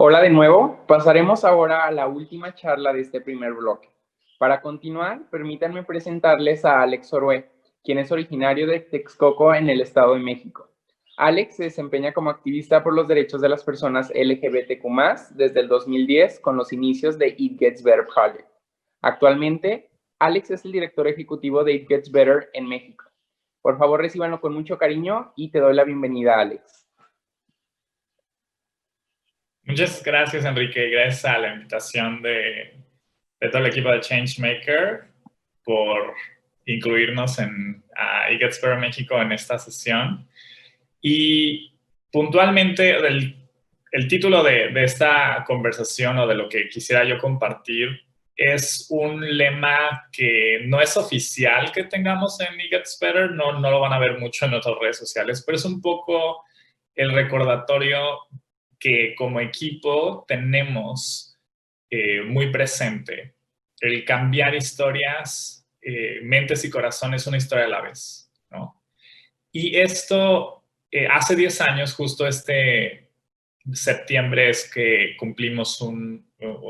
Hola de nuevo, pasaremos ahora a la última charla de este primer bloque. Para continuar, permítanme presentarles a Alex Orue, quien es originario de Texcoco en el Estado de México. Alex se desempeña como activista por los derechos de las personas LGBTQ+, desde el 2010 con los inicios de It Gets Better Project. Actualmente, Alex es el director ejecutivo de It Gets Better en México. Por favor, recíbanlo con mucho cariño y te doy la bienvenida, Alex. Muchas gracias, Enrique, y gracias a la invitación de todo el equipo de Changemaker por incluirnos en It Gets Better México en esta sesión. Y puntualmente, el título de esta conversación o de lo que quisiera yo compartir es un lema que no es oficial que tengamos en It Gets Better, no lo van a ver mucho en otras redes sociales, pero es un poco el recordatorio que como equipo tenemos muy presente. El cambiar historias, mentes y corazones, una historia a la vez, ¿no? Y esto, hace 10 años, justo este septiembre, es que cumplimos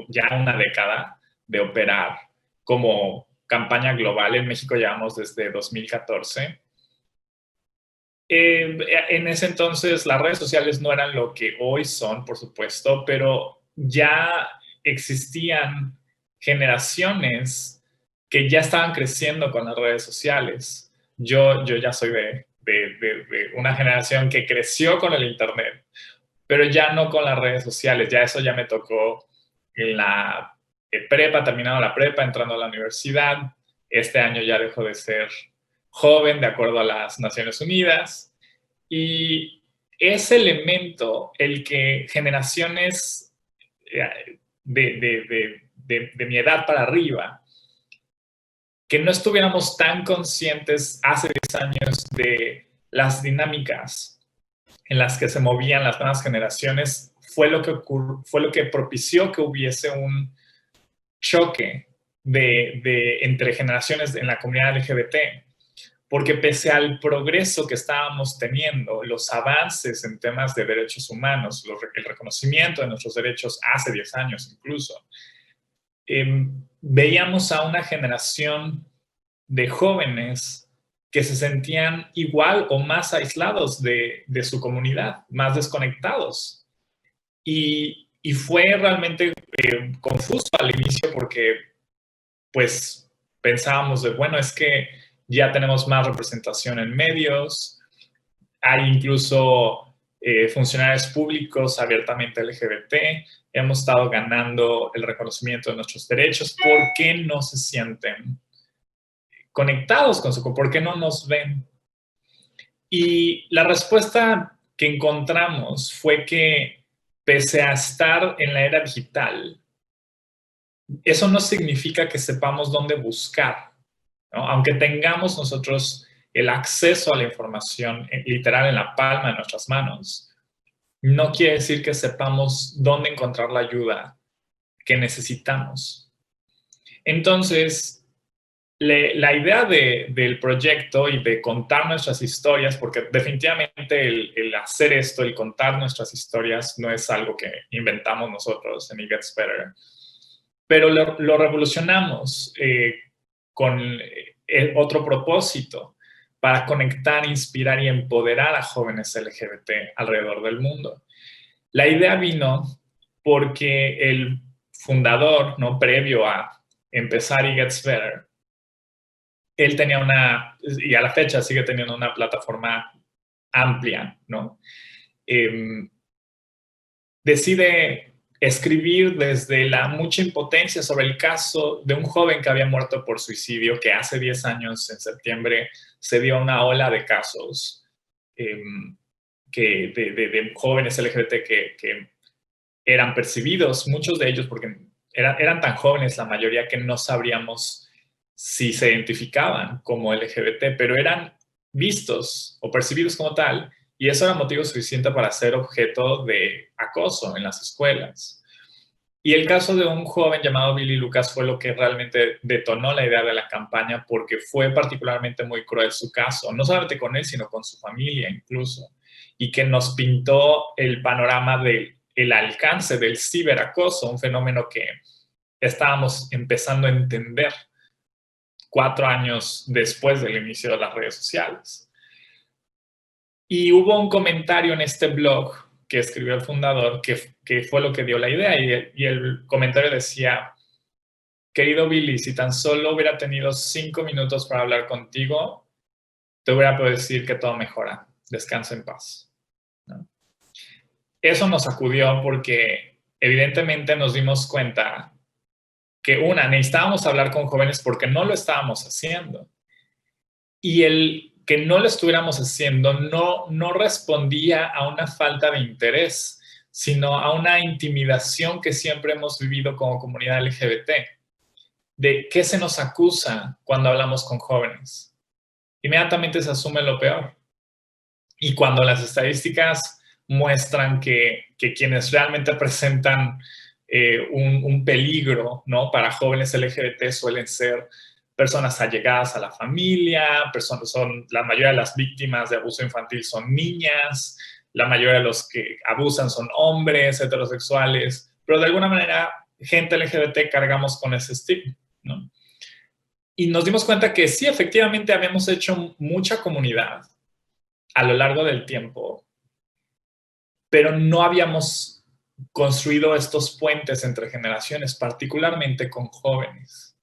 ya una década de operar como campaña global. En México llevamos desde 2014. En ese entonces las redes sociales no eran lo que hoy son, por supuesto, pero ya existían generaciones que ya estaban creciendo con las redes sociales. Yo ya soy de una generación que creció con el Internet, pero ya no con las redes sociales. Ya eso ya me tocó en la prepa, terminando la prepa, entrando a la universidad. Este año ya dejo de ser joven, de acuerdo a las Naciones Unidas. Y ese elemento, el que generaciones de mi edad para arriba, que no estuviéramos tan conscientes hace 10 años de las dinámicas en las que se movían las nuevas generaciones, fue lo que propició que hubiese un choque entre generaciones en la comunidad LGBT. Porque pese al progreso que estábamos teniendo, los avances en temas de derechos humanos, el reconocimiento de nuestros derechos hace 10 años incluso, veíamos a una generación de jóvenes que se sentían igual o más aislados de su comunidad, más desconectados. Y fue realmente confuso al inicio porque pues pensábamos de, bueno, es que ya tenemos más representación en medios, hay incluso funcionarios públicos abiertamente LGBT, hemos estado ganando el reconocimiento de nuestros derechos, ¿por qué no se sienten conectados con por qué no nos ven? Y la respuesta que encontramos fue que pese a estar en la era digital, eso no significa que sepamos dónde buscar, ¿no? Aunque tengamos nosotros el acceso a la información literal en la palma de nuestras manos, no quiere decir que sepamos dónde encontrar la ayuda que necesitamos. Entonces, la idea del proyecto y de contar nuestras historias, porque definitivamente el hacer esto, el contar nuestras historias, no es algo que inventamos nosotros en It Gets Better, pero lo revolucionamos con otro propósito para conectar, inspirar y empoderar a jóvenes LGBT alrededor del mundo. La idea vino porque el fundador, ¿no?, previo a empezar It Gets Better, él tenía y a la fecha sigue teniendo una plataforma amplia, ¿no? Decide escribir desde la mucha impotencia sobre el caso de un joven que había muerto por suicidio, que hace 10 años, en septiembre, se dio una ola de casos de jóvenes LGBT que eran percibidos, muchos de ellos porque eran tan jóvenes la mayoría que no sabríamos si se identificaban como LGBT, pero eran vistos o percibidos como tal, y eso era motivo suficiente para ser objeto de acoso en las escuelas. Y el caso de un joven llamado Billy Lucas fue lo que realmente detonó la idea de la campaña, porque fue particularmente muy cruel su caso, no solamente con él, sino con su familia incluso, y que nos pintó el panorama del el alcance del ciberacoso, un fenómeno que estábamos empezando a entender 4 años después del inicio de las redes sociales. Y hubo un comentario en este blog que escribió el fundador que fue lo que dio la idea, y el comentario decía: querido Billy, si tan solo hubiera tenido 5 minutos para hablar contigo, te hubiera podido decir que todo mejora, descansa en paz, ¿no? Eso nos sacudió porque evidentemente nos dimos cuenta que necesitábamos hablar con jóvenes porque no lo estábamos haciendo. Y el que no lo estuviéramos haciendo no respondía a una falta de interés, sino a una intimidación que siempre hemos vivido como comunidad LGBT. ¿De qué se nos acusa cuando hablamos con jóvenes? Inmediatamente se asume lo peor. Y cuando las estadísticas muestran que quienes realmente presentan un peligro, ¿no?, para jóvenes LGBT suelen ser personas allegadas a la familia, la mayoría de las víctimas de abuso infantil son niñas, la mayoría de los que abusan son hombres heterosexuales, pero de alguna manera gente LGBT cargamos con ese estigma, ¿no? Y nos dimos cuenta que sí, efectivamente habíamos hecho mucha comunidad a lo largo del tiempo, pero no habíamos construido estos puentes entre generaciones, particularmente con jóvenes.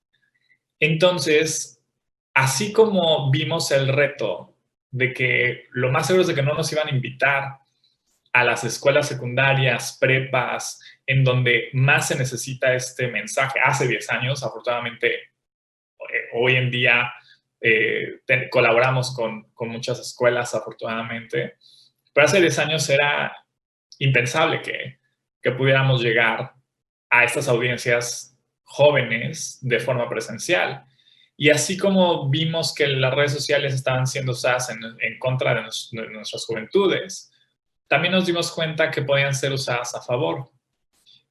Entonces, así como vimos el reto de que lo más seguro es de que no nos iban a invitar a las escuelas secundarias, prepas, en donde más se necesita este mensaje. Hace 10 años, afortunadamente, hoy en día colaboramos con muchas escuelas, afortunadamente, pero hace 10 años era impensable que pudiéramos llegar a estas audiencias jóvenes de forma presencial. Y así como vimos que las redes sociales estaban siendo usadas en contra de nuestras juventudes, también nos dimos cuenta que podían ser usadas a favor,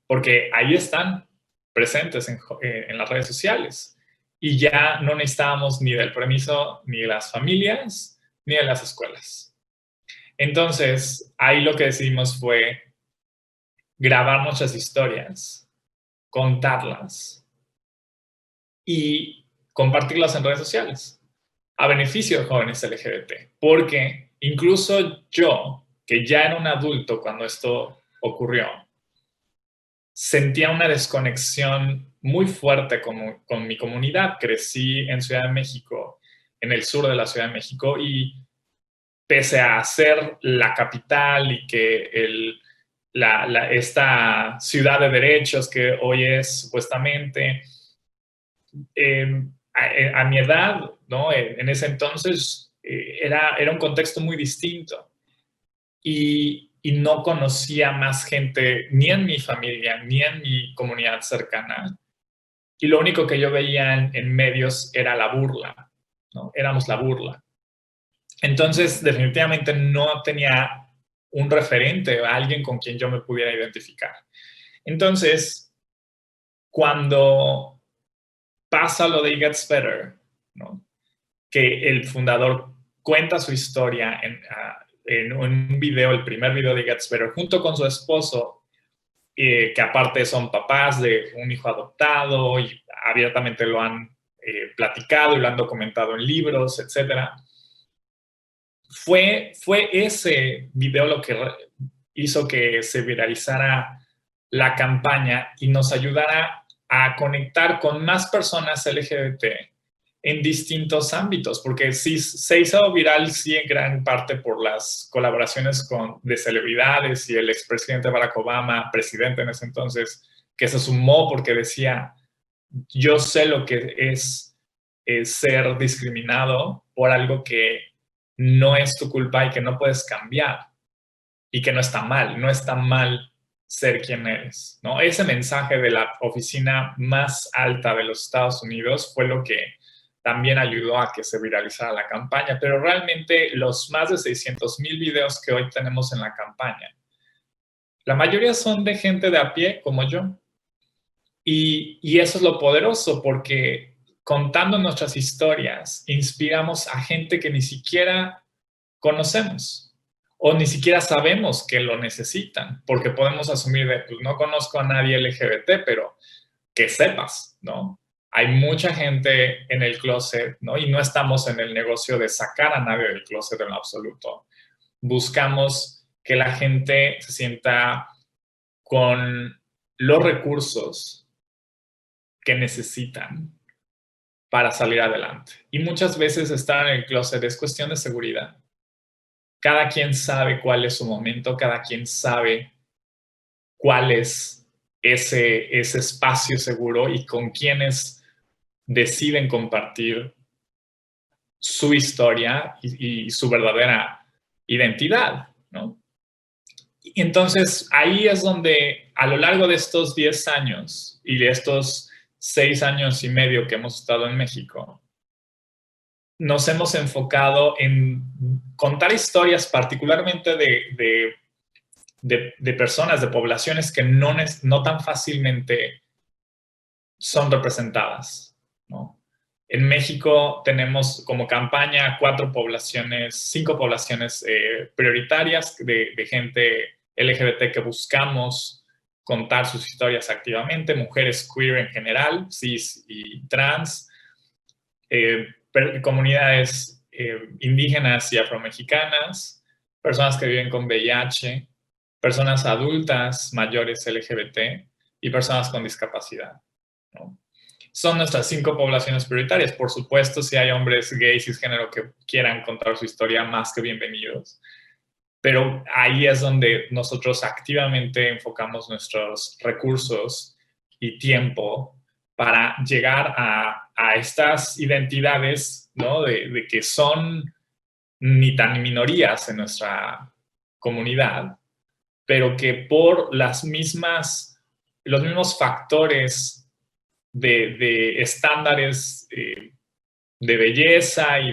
porque ahí están presentes en las redes sociales. Y ya no necesitábamos ni del permiso ni de las familias ni de las escuelas. Entonces, ahí lo que decidimos fue grabar nuestras historias, contarlas y compartirlas en redes sociales a beneficio de jóvenes LGBT. Porque incluso yo, que ya era un adulto cuando esto ocurrió, sentía una desconexión muy fuerte con mi comunidad. Crecí en Ciudad de México, en el sur de la Ciudad de México, y pese a ser la capital y que esta ciudad de derechos que hoy es supuestamente, a mi edad, ¿no?, en ese entonces era un contexto muy distinto. Y no conocía más gente, ni en mi familia, ni en mi comunidad cercana. Y lo único que yo veía en medios era la burla, ¿no? Éramos la burla. Entonces, definitivamente no tenía un referente, alguien con quien yo me pudiera identificar. Entonces, cuando pasa lo de It Gets Better, ¿no?, que el fundador cuenta su historia en un video, el primer video de It Gets Better, junto con su esposo, que aparte son papás de un hijo adoptado y abiertamente lo han platicado y lo han documentado en libros, etc. Fue ese video lo que hizo que se viralizara la campaña y nos ayudara a conectar con más personas LGBT en distintos ámbitos, porque sí se hizo viral, sí, en gran parte por las colaboraciones de celebridades y el expresidente Barack Obama, presidente en ese entonces, que se sumó porque decía: yo sé lo que es ser discriminado por algo que no es tu culpa y que no puedes cambiar, y que no está mal ser quien eres, ¿no? Ese mensaje de la oficina más alta de los Estados Unidos fue lo que también ayudó a que se viralizara la campaña, pero realmente los más de 600,000 videos que hoy tenemos en la campaña, la mayoría son de gente de a pie como yo. Y eso es lo poderoso, porque contando nuestras historias inspiramos a gente que ni siquiera conocemos o ni siquiera sabemos que lo necesitan, porque podemos asumir de, pues no conozco a nadie LGBT, pero que sepas, ¿no? Hay mucha gente en el closet, ¿no? Y no estamos en el negocio de sacar a nadie del closet en lo absoluto. Buscamos que la gente se sienta con los recursos que necesitan para salir adelante. Y muchas veces estar en el closet es cuestión de seguridad. Cada quien sabe cuál es su momento, cada quien sabe cuál es ese espacio seguro y con quienes deciden compartir su historia y su verdadera identidad, ¿no? Y entonces ahí es donde a lo largo de estos 10 años y de estos 6 años y medio que hemos estado en México, nos hemos enfocado en contar historias particularmente de personas, de poblaciones que no tan fácilmente son representadas, ¿no? En México tenemos como campaña 5 poblaciones prioritarias de gente LGBT que buscamos contar sus historias activamente, mujeres queer en general, cis y trans, comunidades indígenas y afromexicanas, personas que viven con VIH, personas adultas mayores LGBT y personas con discapacidad, ¿no? Son nuestras 5 poblaciones prioritarias. Por supuesto, si hay hombres gays y cisgénero que quieran contar su historia, más que bienvenidos. Pero ahí es donde nosotros activamente enfocamos nuestros recursos y tiempo para llegar a estas identidades, ¿no? De que son ni tan minorías en nuestra comunidad, pero que por los mismos factores de estándares de belleza y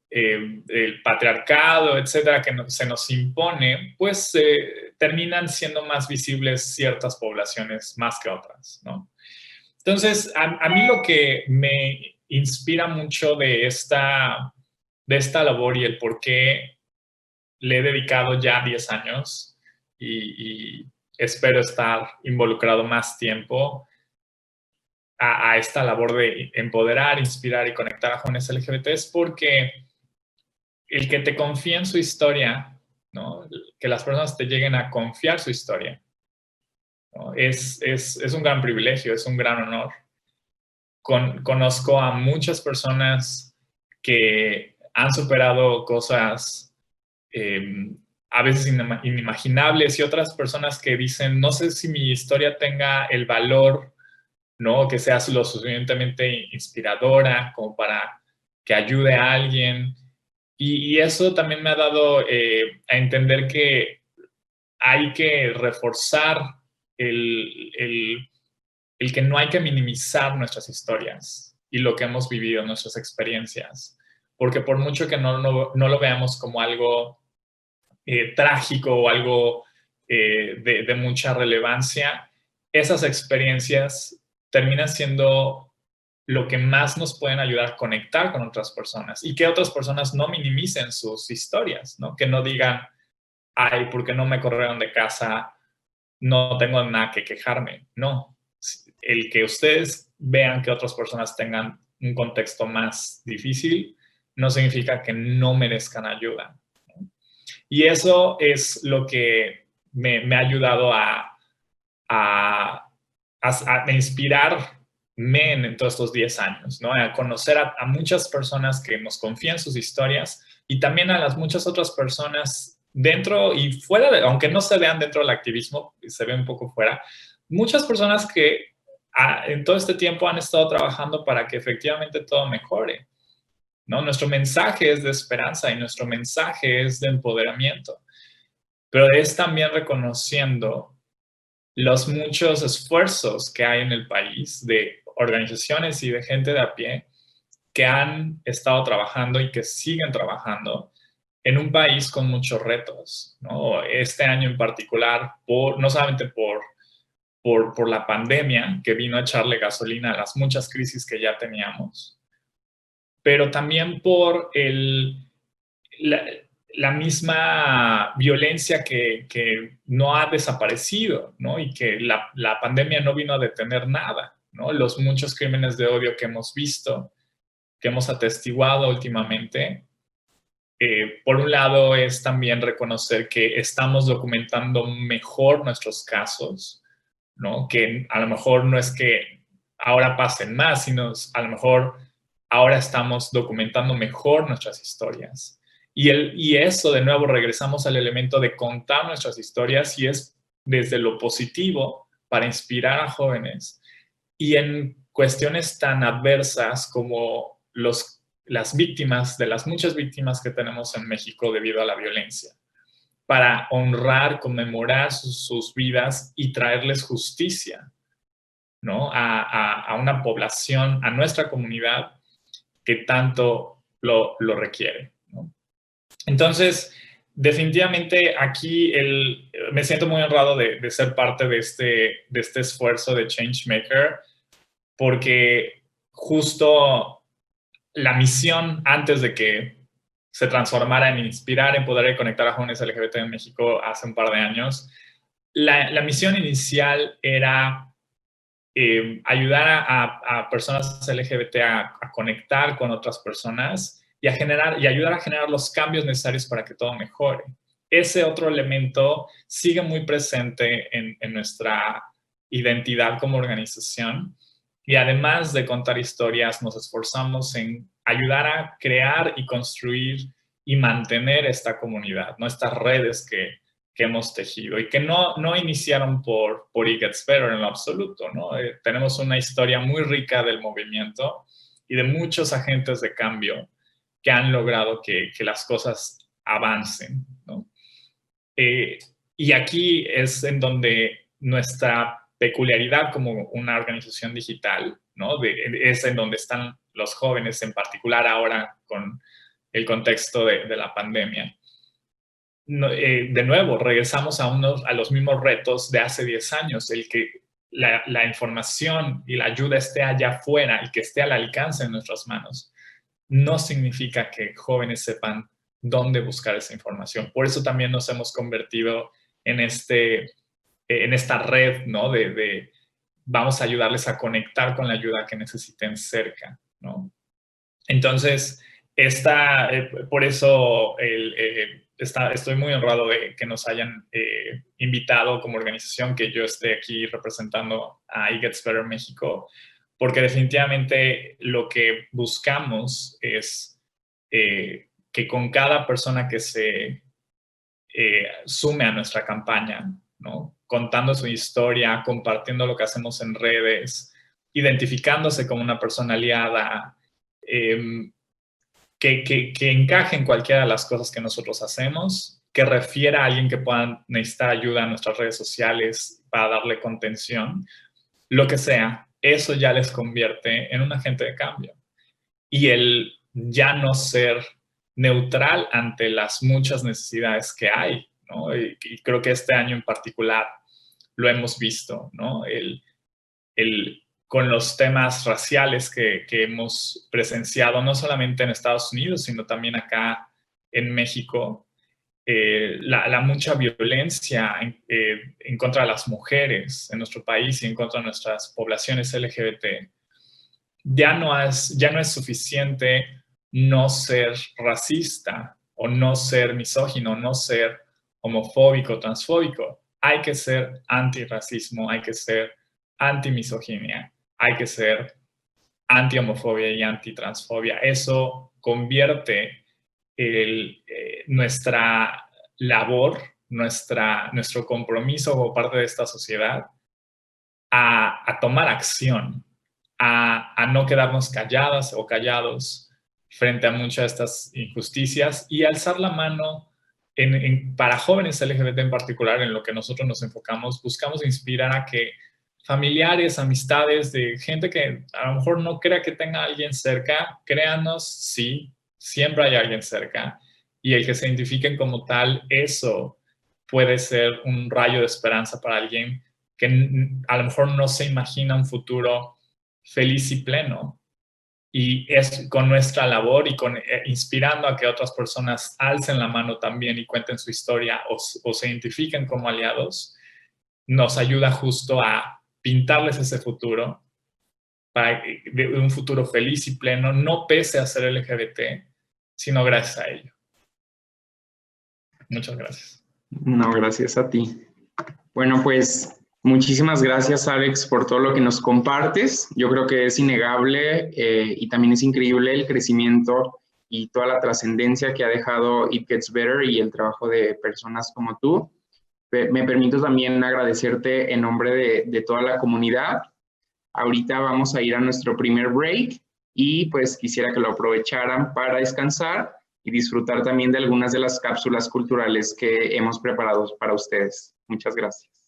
del patriarcado, etcétera, que se nos impone, pues terminan siendo más visibles ciertas poblaciones más que otras, ¿no? Entonces, a mí lo que me inspira mucho de esta labor y el por qué le he dedicado ya 10 años y espero estar involucrado más tiempo a esta labor de empoderar, inspirar y conectar a jóvenes LGBT es porque el que te confíen su historia, ¿no? Que las personas te lleguen a confiar su historia, ¿no? Es un gran privilegio, es un gran honor. Conozco a muchas personas que han superado cosas a veces inimaginables y otras personas que dicen, no sé si mi historia tenga el valor, ¿no? Que sea lo suficientemente inspiradora como para que ayude a alguien. Y eso también me ha dado a entender que hay que reforzar el que no hay que minimizar nuestras historias y lo que hemos vivido, nuestras experiencias. Porque por mucho que no lo veamos como algo trágico o algo de mucha relevancia, esas experiencias terminan siendo lo que más nos pueden ayudar a conectar con otras personas y que otras personas no minimicen sus historias, ¿no? Que no digan, ay, ¿por qué no me corrieron de casa? No tengo nada que quejarme. No, el que ustedes vean que otras personas tengan un contexto más difícil no significa que no merezcan ayuda. Y eso es lo que me ha ayudado a inspirarme en todos estos 10 años, ¿no? A conocer a muchas personas que nos confían sus historias y también a las muchas otras personas dentro y fuera, aunque no se vean dentro del activismo, se ve un poco fuera, muchas personas que en todo este tiempo han estado trabajando para que efectivamente todo mejore, ¿no? Nuestro mensaje es de esperanza y nuestro mensaje es de empoderamiento, pero es también reconociendo los muchos esfuerzos que hay en el país de organizaciones y de gente de a pie que han estado trabajando y que siguen trabajando en un país con muchos retos, ¿no? Este año en particular, no solamente por la pandemia que vino a echarle gasolina a las muchas crisis que ya teníamos, pero también por la misma violencia que no ha desaparecido, ¿no? Y que la pandemia no vino a detener nada, ¿no? Los muchos crímenes de odio que hemos visto, que hemos atestiguado últimamente, por un lado es también reconocer que estamos documentando mejor nuestros casos, ¿no? Que a lo mejor no es que ahora pasen más, sino a lo mejor ahora estamos documentando mejor nuestras historias. Y eso, de nuevo, regresamos al elemento de contar nuestras historias y es desde lo positivo para inspirar a jóvenes. Y en cuestiones tan adversas como las víctimas, de las muchas víctimas que tenemos en México debido a la violencia, para honrar, conmemorar sus vidas y traerles justicia, ¿no? A una población, a nuestra comunidad que tanto lo requiere, ¿no? Entonces, definitivamente aquí me siento muy honrado de ser parte de este esfuerzo de Changemaker, porque justo la misión antes de que se transformara en inspirar, empoderar y conectar a jóvenes LGBT en México hace un par de años, la misión inicial era ayudar a personas LGBT a conectar con otras personas y ayudar a generar los cambios necesarios para que todo mejore. Ese otro elemento sigue muy presente en nuestra identidad como organización y además de contar historias, nos esforzamos en ayudar a crear y construir y mantener esta comunidad, ¿no? Estas redes que hemos tejido y que no iniciaron por It Gets Better en lo absoluto, ¿no? Tenemos una historia muy rica del movimiento y de muchos agentes de cambio que han logrado que las cosas avancen, ¿no? Y aquí es en donde nuestra peculiaridad como una organización digital, ¿no? Es en donde están los jóvenes, en particular ahora con el contexto de la pandemia. De nuevo, regresamos a los mismos retos de hace 10 años, el que la información y la ayuda esté allá afuera y que esté al alcance de nuestras manos, no significa que jóvenes sepan dónde buscar esa información. Por eso también nos hemos convertido en esta red, ¿no? Vamos a ayudarles a conectar con la ayuda que necesiten cerca, ¿no? Entonces, por eso estoy muy honrado de que nos hayan invitado como organización, que yo esté aquí representando a It Gets Better México, porque definitivamente lo que buscamos es que con cada persona que se sume a nuestra campaña, ¿no? Contando su historia, compartiendo lo que hacemos en redes, identificándose como una persona aliada, que encaje en cualquiera de las cosas que nosotros hacemos, que refiera a alguien que pueda necesitar ayuda en nuestras redes sociales para darle contención, lo que sea, eso ya les convierte en un agente de cambio. Y el ya no ser neutral ante las muchas necesidades que hay, ¿no? Y creo que este año en particular lo hemos visto, ¿no? Con los temas raciales que hemos presenciado, no solamente en Estados Unidos, sino también acá en México, la mucha violencia en contra de las mujeres en nuestro país y en contra de nuestras poblaciones LGBT, ya no es suficiente no ser racista o no ser misógino, no ser homofóbico, transfóbico. Hay que ser antirracismo, hay que ser antimisoginia, hay que ser anti-homofobia y anti-transfobia. Eso convierte nuestra labor, nuestro compromiso como parte de esta sociedad a tomar acción, a no quedarnos calladas o callados frente a muchas de estas injusticias y alzar la mano para jóvenes LGBT en particular, en lo que nosotros nos enfocamos, buscamos inspirar a que familiares, amistades, de gente que a lo mejor no crea que tenga a alguien cerca, créanos, sí, siempre hay alguien cerca, y el que se identifiquen como tal, eso puede ser un rayo de esperanza para alguien que a lo mejor no se imagina un futuro feliz y pleno, Y es con nuestra labor y inspirando a que otras personas alcen la mano también y cuenten su historia o se identifiquen como aliados, nos ayuda justo a pintarles ese futuro, de un futuro feliz y pleno, no pese a ser LGBT, sino gracias a ello. Muchas gracias. No, gracias a ti. Bueno, pues muchísimas gracias, Alex, por todo lo que nos compartes. Yo creo que es innegable y también es increíble el crecimiento y toda la trascendencia que ha dejado It Gets Better y el trabajo de personas como tú. Me permito también agradecerte en nombre de toda la comunidad. Ahorita vamos a ir a nuestro primer break y pues quisiera que lo aprovecharan para descansar y disfrutar también de algunas de las cápsulas culturales que hemos preparado para ustedes. Muchas gracias.